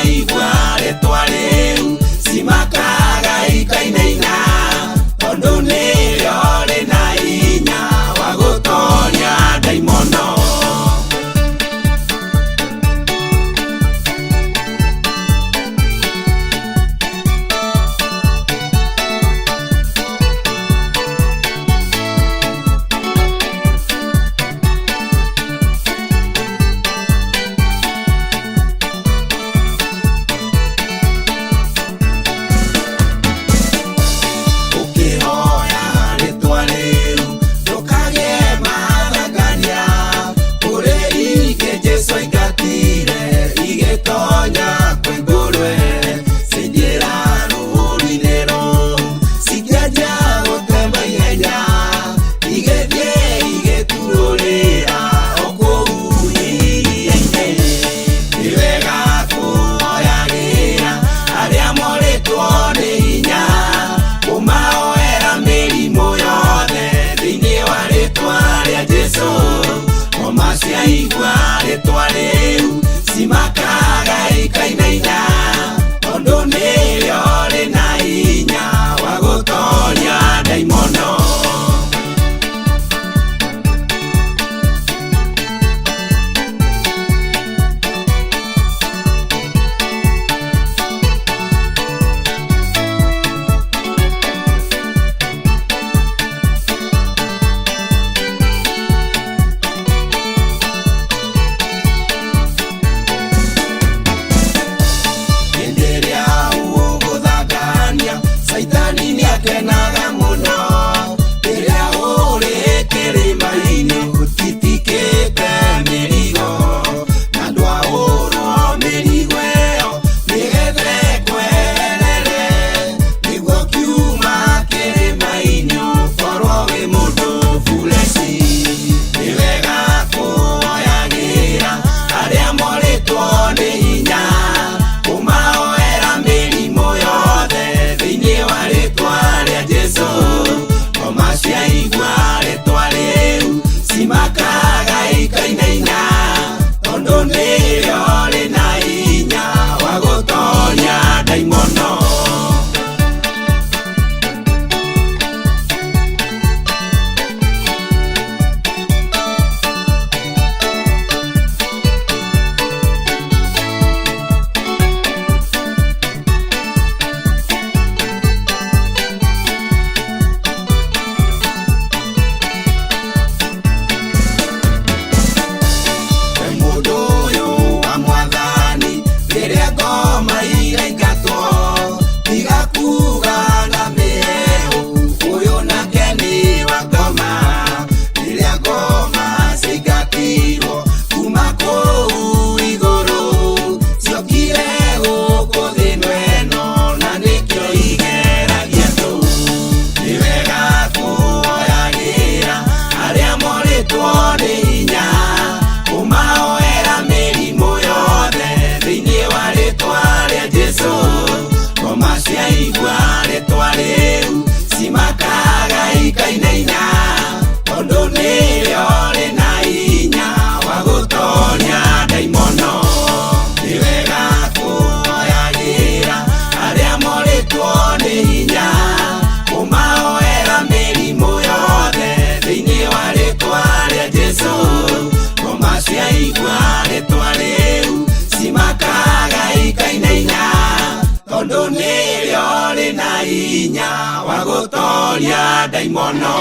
ciaigua rĩtwa rĩu cimakaga ikainaina, tondũ nĩrĩo rĩna hinya wa gũtoria ndaimono. Ciaigua rĩtwa rĩu cimakaga ikainaina, tondũ nĩrĩo rĩna hinya wa gũtoria ndaimono. Ciaigua rĩtwa rĩu cimakaga ikainaina, tondũ nĩrĩo rĩna hinya wa gũtoria ndaimono. Nĩ wega kuoyagĩra arĩa morĩtwo nĩ hinya, kũmahoera mĩrimũ yothe thĩinĩ wa rĩtwa rĩa Jesũ. Ngoma ciaigua rĩtwa rĩu cimakaga ikainaina, tondũ nĩrĩo rĩna hinya wa gũtoria ndaimono.